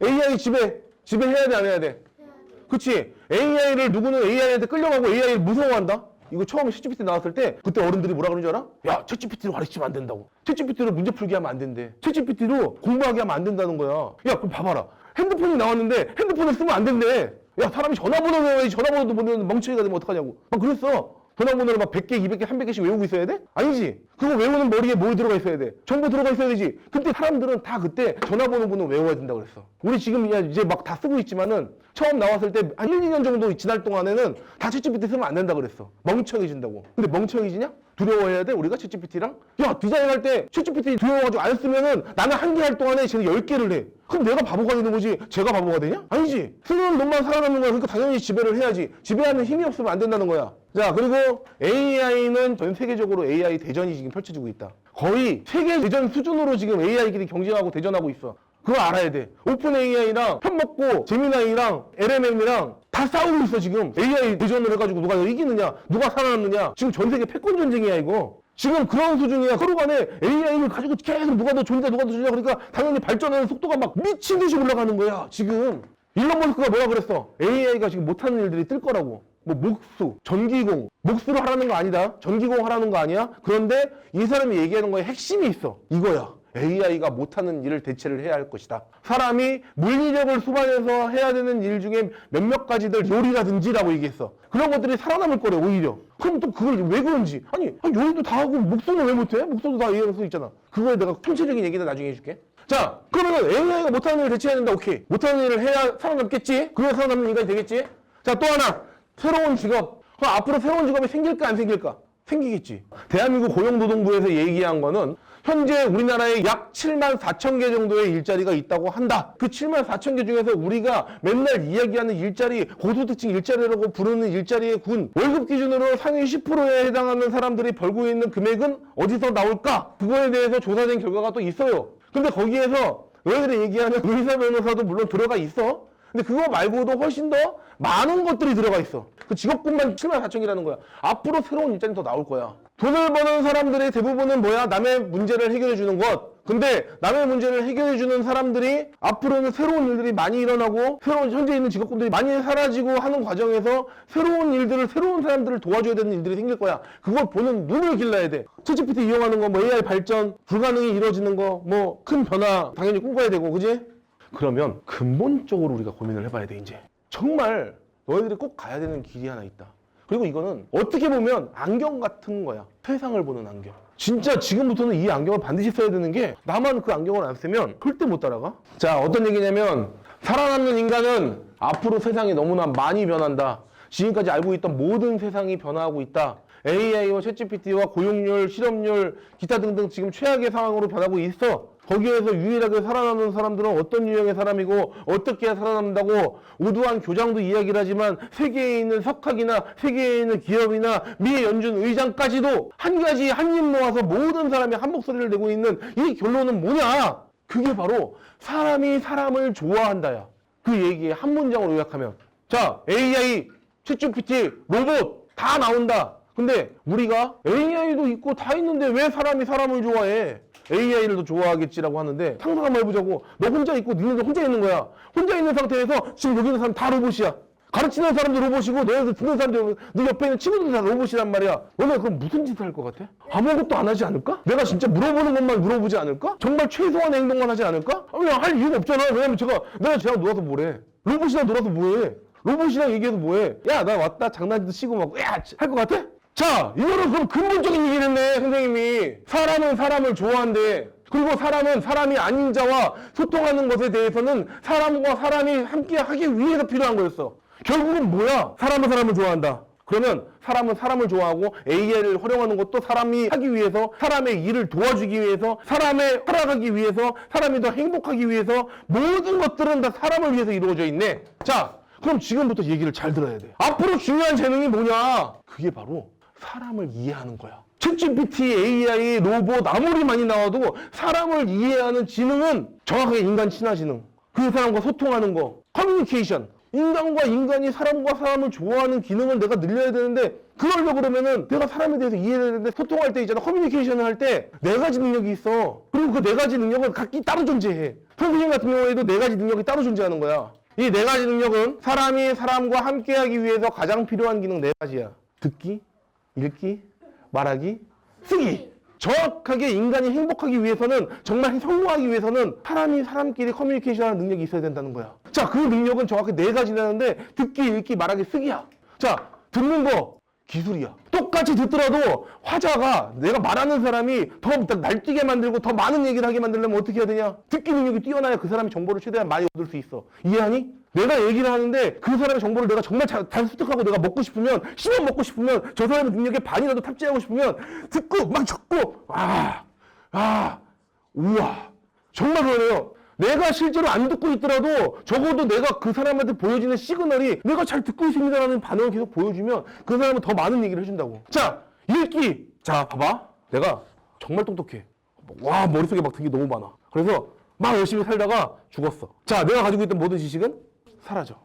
AI 지배해야 돼, 안 해야 돼? 그치? AI를 누구는 AI한테 끌려가고 AI를 무서워한다? 이거 처음에 챗GPT 나왔을 때 그때 어른들이 뭐라 그러는 줄 알아? 야, 챗GPT로 가르치면 안 된다고. 챗GPT로 문제 풀게 하면 안 된대. 챗GPT로 공부하게 하면 안 된다는 거야. 야, 그럼 봐봐라. 핸드폰이 나왔는데 핸드폰을 쓰면 안 된대. 야, 사람이 전화번호 외워야지. 전화번호도 모르는 멍청이가 되면 어떡하냐고. 막 그랬어. 전화번호를 막 100개, 200개, 300개씩 외우고 있어야 돼? 아니지. 그거 외우는 머리에 뭘 들어가 있어야 돼? 정보 들어가 있어야 되지. 근데 사람들은 다 그때 전화번호는 외워야 된다고 그랬어. 우리 지금 이제 막 다 쓰고 있지만은 처음 나왔을 때 한 1, 2년 정도 지날 동안에는 다 챗GPT 쓰면 안 된다 그랬어. 멍청해진다고. 근데 멍청해지냐? 두려워해야 돼? 우리가 챗GPT랑? 야, 디자인할 때 챗GPT 두려워가지고 안 쓰면은 나는 한 개 할 동안에 지금 10개를 해. 그럼 내가 바보가 되는 거지. 제가 바보가 되냐? 아니지. 쓰는 놈만 살아남는 거야. 그러니까 당연히 지배를 해야지. 지배하는 힘이 없으면 안 된다는 거야. 자, 그리고 AI는 전 세계적으로 AI 대전이 지금 펼쳐지고 있다. 거의 세계 대전 수준으로 지금 AI끼리 경쟁하고 대전하고 있어. 그거 알아야 돼. 오픈 AI랑 편먹고 제미나이랑 LMM이랑 다 싸우고 있어 지금. AI 대전을 해가지고 누가 이기느냐, 누가 살아남느냐. 지금 전 세계 패권 전쟁이야 이거. 지금 그런 수준이야. 서로 간에 AI를 가지고 계속 누가 더 좋냐, 누가 더 좋냐. 그러니까 당연히 발전하는 속도가 막 미친 듯이 올라가는 거야 지금. 일론 머스크가 뭐라 그랬어? AI가 지금 못하는 일들이 뜰 거라고. 뭐 목수, 전기공, 목수로 하라는 거 아니다. 전기공 하라는 거 아니야. 그런데 이 사람이 얘기하는 거에 핵심이 있어. 이거야. AI가 못하는 일을 대체를 해야 할 것이다. 사람이 물리력을 수반해서 해야 되는 일 중에 몇몇 가지들 요리라든지라고 얘기했어. 그런 것들이 살아남을 거래 오히려. 그럼 또 그걸 왜 그런지. 아니 요리도 다 하고 목수는 왜 못해? 목수도 다 이해할 수 있잖아. 그거에 내가 구체적인 얘기는 나중에 해줄게. 자, 그러면 AI가 못하는 일을 대체해야 된다. 오케이. 못하는 일을 해야 살아남겠지? 그래야 살아남는 인간이 되겠지? 자, 또 하나. 새로운 직업. 그럼 앞으로 새로운 직업이 생길까 안 생길까? 생기겠지. 대한민국 고용노동부에서 얘기한 거는 현재 우리나라에 약 7만 4천 개 정도의 일자리가 있다고 한다. 그 7만 4천 개 중에서 우리가 맨날 이야기하는 일자리, 고소득층 일자리라고 부르는 일자리의 군, 월급 기준으로 상위 10%에 해당하는 사람들이 벌고 있는 금액은 어디서 나올까? 그거에 대해서 조사된 결과가 또 있어요. 근데 거기에서 너희들이 얘기하는 의사, 변호사도 물론 들어가 있어. 근데 그거 말고도 훨씬 더 많은 것들이 들어가 있어. 그 직업군만 7만 4천이라는 거야. 앞으로 새로운 일자리 더 나올 거야. 돈을 버는 사람들의 대부분은 뭐야? 남의 문제를 해결해 주는 것. 근데 남의 문제를 해결해 주는 사람들이 앞으로는 새로운 일들이 많이 일어나고 새로운 현재 있는 직업군들이 많이 사라지고 하는 과정에서 새로운 일들을 새로운 사람들을 도와줘야 되는 일들이 생길 거야. 그걸 보는 눈을 길러야 돼. 챗GPT 이용하는 거, 뭐 AI 발전, 불가능이 이루어지는 거, 뭐 큰 변화 당연히 꿈꿔야 되고, 그지? 그러면 근본적으로 우리가 고민을 해봐야 돼. 이제 정말 너희들이 꼭 가야 되는 길이 하나 있다. 그리고 이거는 어떻게 보면 안경 같은 거야. 세상을 보는 안경. 진짜 지금부터는 이 안경을 반드시 써야 되는 게, 나만 그 안경을 안 쓰면 절대 못 따라가. 자, 어떤 얘기냐면 살아남는 인간은 앞으로 세상이 너무나 많이 변한다. 지금까지 알고 있던 모든 세상이 변화하고 있다. AI와 챗GPT와 고용률, 실업률, 기타 등등 지금 최악의 상황으로 변하고 있어. 거기에서 유일하게 살아남는 사람들은 어떤 유형의 사람이고 어떻게 해야 살아남는다고 우두한 교장도 이야기를 하지만 세계에 있는 석학이나 세계에 있는 기업이나 미 연준 의장까지도 한 가지 한 입 모아서 모든 사람이 한 목소리를 내고 있는 이 결론은 뭐냐? 그게 바로 사람이 사람을 좋아한다야. 그 얘기에 한 문장으로 요약하면, 자, AI, 챗GPT, 로봇 다 나온다. 근데 우리가 AI도 있고 다 있는데 왜 사람이 사람을 좋아해? AI를 더 좋아하겠지라고 하는데 상상 한번 해보자고. 너 혼자 있고 니네도 혼자 있는 거야. 혼자 있는 상태에서 지금 여기 있는 사람 다 로봇이야. 가르치는 사람도 로봇이고 너희들 듣는 사람도, 너 옆에 있는 친구들도 다 로봇이란 말이야. 너네 그럼 무슨 짓을 할 것 같아? 아무것도 안 하지 않을까? 내가 진짜 물어보는 것만 물어보지 않을까? 정말 최소한의 행동만 하지 않을까? 그냥 할 이유가 없잖아. 왜냐면 내가 쟤랑 놀아서 뭐래? 로봇이랑 놀아서 뭐해? 로봇이랑 얘기해서 뭐해? 야, 나 왔다 장난도 치고 막 야! 할 것 같아? 자, 이거는 그럼 근본적인 얘기를 했네, 선생님이. 사람은 사람을 좋아한대. 그리고 사람은 사람이 아닌 자와 소통하는 것에 대해서는 사람과 사람이 함께 하기 위해서 필요한 거였어. 결국은 뭐야? 사람은 사람을 좋아한다. 그러면 사람은 사람을 좋아하고 AI를 활용하는 것도 사람이 하기 위해서, 사람의 일을 도와주기 위해서, 사람의 살아가기 위해서, 사람이 더 행복하기 위해서, 모든 것들은 다 사람을 위해서 이루어져 있네. 자, 그럼 지금부터 얘기를 잘 들어야 돼. 앞으로 중요한 재능이 뭐냐? 그게 바로 사람을 이해하는 거야. 챗GPT, AI, 로봇 아무리 많이 나와도 사람을 이해하는 지능은 정확하게 인간 친화 지능. 그 사람과 소통하는 거, 커뮤니케이션. 인간과 인간이 사람과 사람을 좋아하는 기능을 내가 늘려야 되는데 그러려고 그러면은 내가 사람에 대해서 이해해야 되는데 소통할 때 있잖아. 커뮤니케이션을 할 때 네 가지 능력이 있어. 그리고 그 네 가지 능력은 각기 따로 존재해. 선생님 같은 경우에도 네 가지 능력이 따로 존재하는 거야. 이 네 가지 능력은 사람이 사람과 함께하기 위해서 가장 필요한 기능 네 가지야. 듣기, 읽기, 말하기, 쓰기. 정확하게 인간이 행복하기 위해서는, 정말 성공하기 위해서는 사람이 사람끼리 커뮤니케이션하는 능력이 있어야 된다는 거야. 자, 그 능력은 정확히 네 가지라는데 듣기, 읽기, 말하기, 쓰기야. 자, 듣는 거 기술이야. 똑같이 듣더라도 화자가, 내가 말하는 사람이 더 날뛰게 만들고 더 많은 얘기를 하게 만들려면 어떻게 해야 되냐? 듣기 능력이 뛰어나야 그 사람이 정보를 최대한 많이 얻을 수 있어. 이해하니? 내가 얘기를 하는데 그 사람의 정보를 내가 정말 잘 습득하고 내가 먹고 싶으면, 씹어 먹고 싶으면, 저 사람의 능력에 반이라도 탑재하고 싶으면 듣고 막 적고 우와, 정말 그러네요. 내가 실제로 안 듣고 있더라도 적어도 내가 그 사람한테 보여지는 시그널이 내가 잘 듣고 있습니다라는 반응을 계속 보여주면 그 사람은 더 많은 얘기를 해준다고. 자, 읽기. 자, 봐봐. 내가 정말 똑똑해. 와, 머릿속에 막 되게 너무 많아. 그래서 막 열심히 살다가 죽었어. 자, 내가 가지고 있던 모든 지식은 사라져.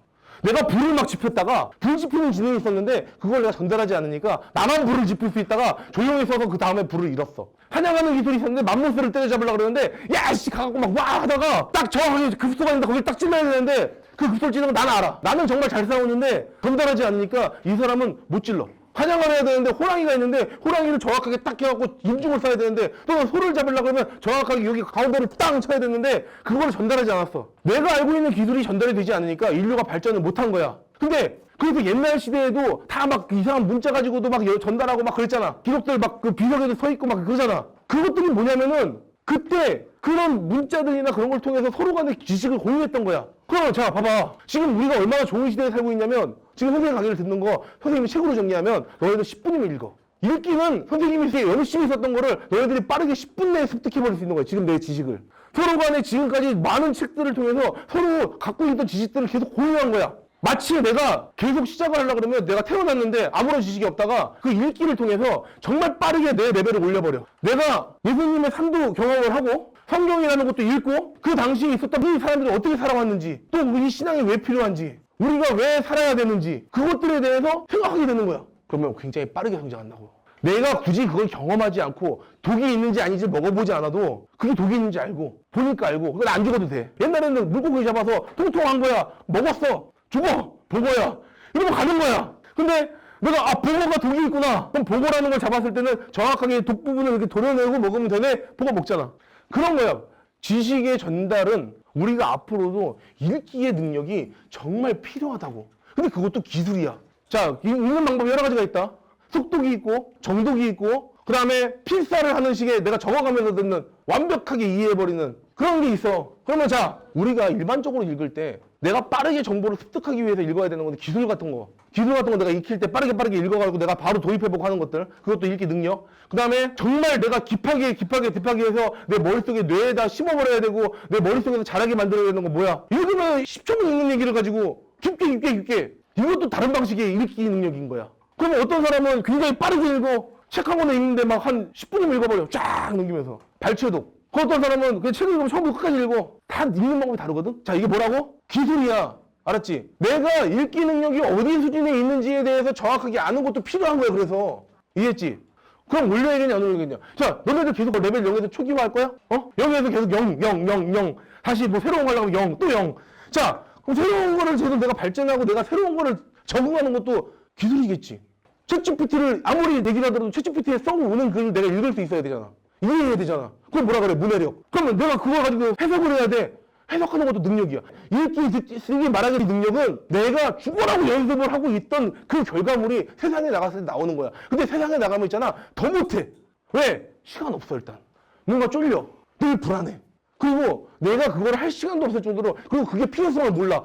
내가 불을 막 지폈다가 불 지피는 지능이 있었는데 그걸 내가 전달하지 않으니까 나만 불을 지필 수 있다가 조용히 서서 그 다음에 불을 잃었어. 사냥하는 기술이 있었는데 맘모스를 때려잡으려고 그러는데 야씨 가갖고 막 와 하다가 딱 정확하게 급소가 있는데 거길 딱 찔러야 되는데 그 급소를 찌르는 건 나는 알아. 나는 정말 잘 싸우는데 전달하지 않으니까 이 사람은 못 찔러. 사냥을 해야 되는데 호랑이가 있는데 호랑이를 정확하게 딱 해갖고 인중을 쏴야 되는데 또는 소를 잡으려고 하면 정확하게 여기 가운데를 땅 쳐야 되는데 그걸 전달하지 않았어. 내가 알고 있는 기술이 전달이 되지 않으니까 인류가 발전을 못한 거야. 근데 그래서 옛날 시대에도 다 막 이상한 문자 가지고도 막 전달하고 막 그랬잖아. 기록들 막 그 비석에도 서 있고 막 그러잖아. 그것들이 뭐냐면은 그때 그런 문자들이나 그런 걸 통해서 서로 간에 지식을 공유했던 거야. 그럼 자 봐봐. 지금 우리가 얼마나 좋은 시대에 살고 있냐면 지금 선생님 강의를 듣는 거 선생님이 책으로 정리하면 너희들 10분이면 읽어. 읽기는 선생님이 열심히 썼던 거를 너희들이 빠르게 10분 내에 습득해버릴 수 있는 거야. 지금 내 지식을. 서로 간에 지금까지 많은 책들을 통해서 서로 갖고 있던 지식들을 계속 공유한 거야. 마치 내가 계속 시작을 하려고 그러면 내가 태어났는데 아무런 지식이 없다가 그 읽기를 통해서 정말 빠르게 내 레벨을 올려버려. 내가 예수님의 삶도 경험을 하고 성경이라는 것도 읽고 그 당시에 있었던 이 사람들이 어떻게 살아왔는지 또 이 신앙이 왜 필요한지 우리가 왜 살아야 되는지 그것들에 대해서 생각하게 되는 거야. 그러면 굉장히 빠르게 성장한다고. 내가 굳이 그걸 경험하지 않고 독이 있는지 아닌지 먹어보지 않아도 그게 독이 있는지 알고 보니까 알고 그걸 안 죽어도 돼. 옛날에는 물고기 잡아서 통통한 거야. 먹었어. 죽어! 보고야! 이러면 가는 거야! 근데 내가 보고가 독이 있구나! 그럼 보고라는 걸 잡았을 때는 정확하게 독 부분을 이렇게 도려내고 먹으면 되네? 보고 먹잖아. 그런 거야. 지식의 전달은 우리가 앞으로도 읽기의 능력이 정말 필요하다고. 근데 그것도 기술이야. 자, 읽는 방법이 여러 가지가 있다. 속독이 있고, 정독이 있고, 그 다음에 필사를 하는 식의 내가 적어가면서 듣는 완벽하게 이해해버리는 그런 게 있어. 그러면 자, 우리가 일반적으로 읽을 때 내가 빠르게 정보를 습득하기 위해서 읽어야 되는 건데 기술 같은 거 내가 익힐 때 빠르게 읽어가지고 내가 바로 도입해보고 하는 것들 그것도 읽기 능력. 그 다음에 정말 내가 딥하게 해서 내 머릿속에 뇌에다 심어버려야 되고 내 머릿속에서 자라게 만들어야 되는 거 뭐야. 읽으면 10초만 읽는 얘기를 가지고 깊게 이것도 다른 방식의 읽기 능력인 거야. 그러면 어떤 사람은 굉장히 빠르게 읽어. 책 한 권을 읽는데 막 한 10분이면 읽어버려. 쫙 넘기면서 발췌독. 그 어떤 사람은 그냥 책을 읽으면 처음부터 끝까지 읽어. 다 읽는 방법이 다르거든? 자, 이게 뭐라고? 기술이야. 알았지? 내가 읽기 능력이 어디 수준에 있는지에 대해서 정확하게 아는 것도 필요한 거야, 그래서. 이해했지? 그럼 올려야겠냐, 안 올려야겠냐? 자, 너네들 계속 레벨 0에서 초기화 할 거야? 0에서 계속 0. 다시 뭐 새로운 거 하려면 0, 또 0. 자, 그럼 새로운 거를 계속 내가 발전하고 내가 새로운 거를 적응하는 것도 기술이겠지. 챗GPT를 아무리 얘기를 하더라도 챗GPT에 써오는 글을 내가 읽을 수 있어야 되잖아. 이해해야 되잖아. 그걸 뭐라 그래? 문해력. 그러면 내가 그거 가지고 해석을 해야 돼. 해석하는 것도 능력이야. 읽기, 듣기, 쓰기, 말하기 능력은 내가 죽어라고 연습을 하고 있던 그 결과물이 세상에 나갔을 때 나오는 거야. 근데 세상에 나가면 있잖아. 더 못해. 왜? 시간 없어, 일단. 뭔가 쫄려. 늘 불안해. 그리고 내가 그걸 할 시간도 없을 정도로 그리고 그게 필요성을 몰라.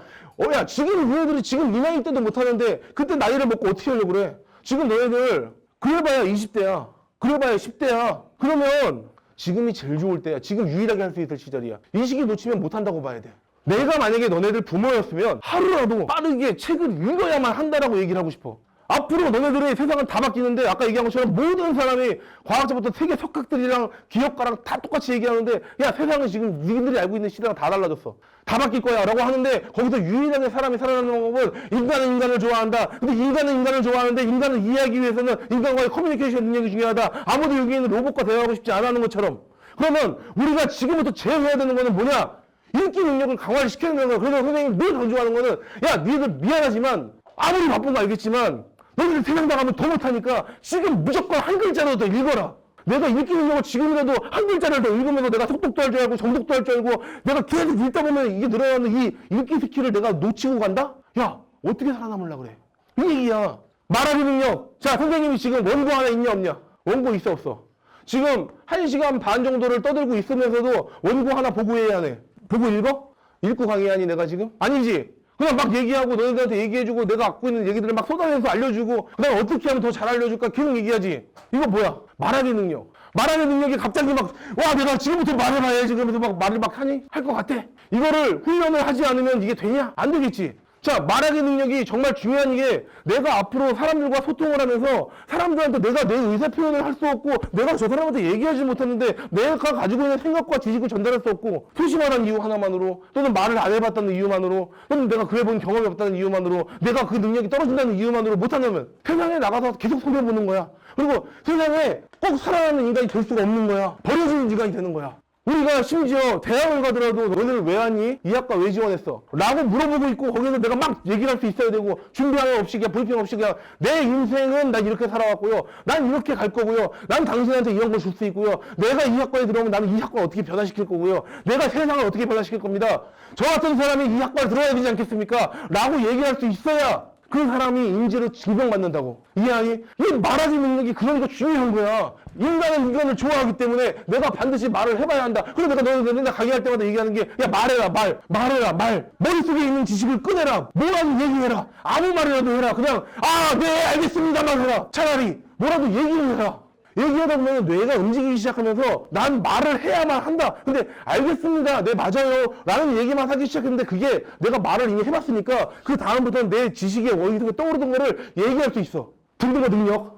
야, 지금 너희들이 지금 이 나이 때도 못하는데 그때 나이를 먹고 어떻게 하려고 그래? 지금 너희들 그래봐야 20대야. 그래봐야 10대야. 그러면 지금이 제일 좋을 때야. 지금 유일하게 할 수 있을 시절이야. 이 시기 놓치면 못한다고 봐야 돼. 내가 만약에 너네들 부모였으면 하루라도 빠르게 책을 읽어야만 한다라고 얘기를 하고 싶어. 앞으로 너네들의 세상은 다 바뀌는데 아까 얘기한 것처럼 모든 사람이 과학자부터 세계 석학들이랑 기업가랑 다 똑같이 얘기하는데 야 세상은 지금 니들이 알고 있는 시대랑 다 달라졌어. 다 바뀔 거야 라고 하는데 거기서 유일하게 사람이 살아남는 방법은 인간은 인간을 좋아한다. 근데 인간은 인간을 좋아하는데 인간을 이해하기 위해서는 인간과의 커뮤니케이션 능력이 중요하다. 아무도 여기 있는 로봇과 대화하고 싶지 않아 하는 것처럼. 그러면 우리가 지금부터 제어해야 되는 거는 뭐냐? 인기 능력을 강화를 시켜야 되는 거야. 그래서 선생님이 늘 강조하는 거는 야 니들 미안하지만 아무리 바쁜 거 알겠지만 너희들 세상 나가면 더 못하니까 지금 무조건 한 글자라도 더 읽어라. 내가 읽기 능력을 지금이라도 한 글자를 더 읽으면서 내가 속독도 할 줄 알고 정독도 할 줄 알고 내가 계속 읽다 보면 이게 늘어나는 이 읽기 스킬을 내가 놓치고 간다? 야 어떻게 살아남으려고 그래? 이 얘기야. 말하기 능력. 자 선생님이 지금 원고 하나 있냐 없냐? 원고 있어 없어? 지금 1시간 반 정도를 떠들고 있으면서도 원고 하나 보고해야 해. 보고 읽어? 읽고 강의하니 내가 지금? 아니지. 그냥 막 얘기하고 너희들한테 얘기해주고 내가 갖고 있는 얘기들을 막 쏟아내서 알려주고 그 다음에 어떻게 하면 더 잘 알려줄까 계속 얘기하지. 이거 뭐야? 말하기 능력. 말하기 능력이 갑자기 막 와 내가 지금부터 말해봐야지 그러면서 막 말을 막 하니? 할 것 같아? 이거를 훈련을 하지 않으면 이게 되냐? 안 되겠지. 자 말하기 능력이 정말 중요한 게 내가 앞으로 사람들과 소통을 하면서 사람들한테 내가 내 의사 표현을 할 수 없고 내가 저 사람한테 얘기하지 못했는데 내가 가지고 있는 생각과 지식을 전달할 수 없고 소심하다는 이유 하나만으로 또는 말을 안 해봤다는 이유만으로 또는 내가 그래본 경험이 없다는 이유만으로 내가 그 능력이 떨어진다는 이유만으로 못한다면 세상에 나가서 계속 손해보는 거야. 그리고 세상에 꼭 살아남는 인간이 될 수가 없는 거야. 버려지는 인간이 되는 거야. 우리가 심지어 대학을 가더라도 너희들 왜 왔니? 이 학과 왜 지원했어? 라고 물어보고 있고 거기서 내가 막 얘기를 할 수 있어야 되고 준비하는 없이 그냥 브리핑 없이 그냥 내 인생은 난 이렇게 살아왔고요. 난 이렇게 갈 거고요. 난 당신한테 이런 걸 줄 수 있고요. 내가 이 학과에 들어오면 나는 이 학과를 어떻게 변화시킬 거고요. 내가 세상을 어떻게 변화시킬 겁니다. 저 같은 사람이 이 학과에 들어야 되지 않겠습니까? 라고 얘기할 수 있어야 그 사람이 인재로 증명받는다고. 이해하니? 이 말하기 능력이 그러니까 중요한 거야. 인간은 인간을 좋아하기 때문에 내가 반드시 말을 해봐야 한다. 그래서 내가 너희들 맨날 강의할 때마다 얘기하는 게 야 말해라 말해라 말. 머릿속에 있는 지식을 꺼내라. 뭐라도 얘기해라. 아무 말이라도 해라. 그냥 네 알겠습니다만 해라. 차라리 뭐라도 얘기를 해라. 얘기하다 보면 뇌가 움직이기 시작하면서 난 말을 해야만 한다. 근데 알겠습니다. 네 맞아요. 라는 얘기만 하기 시작했는데 그게 내가 말을 이미 해봤으니까 그 다음부터는 내 지식에 어디서 떠오르던 거를 얘기할 수 있어. 듣는 거 능력,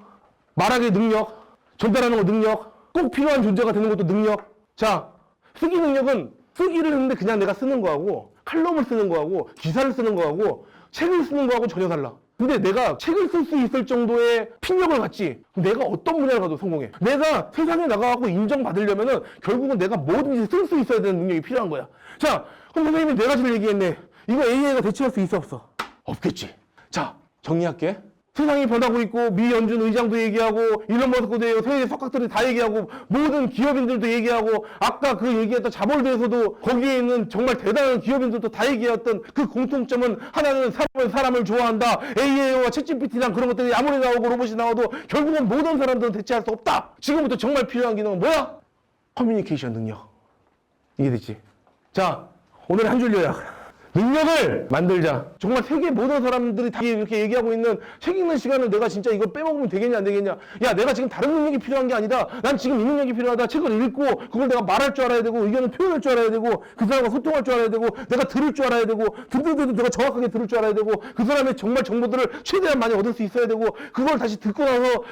말하기 능력, 전달하는 거 능력, 꼭 필요한 존재가 되는 것도 능력. 자, 쓰기 능력은 쓰기를 했는데 그냥 내가 쓰는 거하고 칼럼을 쓰는 거하고 기사를 쓰는 거하고 책을 쓰는 거하고 전혀 달라. 근데 내가 책을 쓸 수 있을 정도의 필력을 갖지 내가 어떤 분야를 가도 성공해. 내가 세상에 나가고 인정받으려면은 결국은 내가 뭐든지 쓸 수 있어야 되는 능력이 필요한 거야. 자, 그럼 선생님이 네 가지를 얘기했네. 이거 AI가 대체할 수 있어 없어? 없겠지. 자, 정리할게. 세상이 변하고 있고 미연준 의장도 얘기하고 일론 머스크도 세계 석학들이 다 얘기하고 모든 기업인들도 얘기하고 아까 그 얘기했던 자볼드에서도 거기에 있는 정말 대단한 기업인들도 다 얘기했던 그 공통점은 하나는 사람을 좋아한다. AI와 챗GPT랑 그런 것들이 아무리 나오고 로봇이 나와도 결국은 모든 사람들은 대체할 수 없다. 지금부터 정말 필요한 기능은 뭐야? 커뮤니케이션 능력. 이해됐지? 자, 오늘 한 줄 요약. 능력을 만들자. 정말 세계 모든 사람들이 다 이렇게 얘기하고 있는 책 읽는 시간을 내가 진짜 이거 빼먹으면 되겠냐 안 되겠냐. 야 내가 지금 다른 능력이 필요한 게 아니다. 난 지금 이 능력이 필요하다. 책을 읽고 그걸 내가 말할 줄 알아야 되고 의견을 표현할 줄 알아야 되고 그 사람과 소통할 줄 알아야 되고 내가 들을 줄 알아야 되고 듣는 데도 내가 정확하게 들을 줄 알아야 되고 그 사람의 정말 정보들을 최대한 많이 얻을 수 있어야 되고 그걸 다시 듣고 나서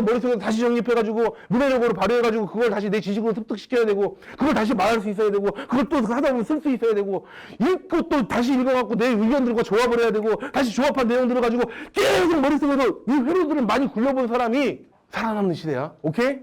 머릿속에 다시 정립해가지고 문해력으로 발휘해가지고 그걸 다시 내 지식으로 습득시켜야 되고 그걸 다시 말할 수 있어야 되고 그걸 또 하다 보면 쓸 수 있어야 되고 읽고 또 다시 읽어갖고 내 의견들과 조합을 해야 되고 다시 조합한 내용들을 가지고 계속 머릿속에서 이 회로들을 많이 굴려본 사람이 살아남는 시대야. 오케이?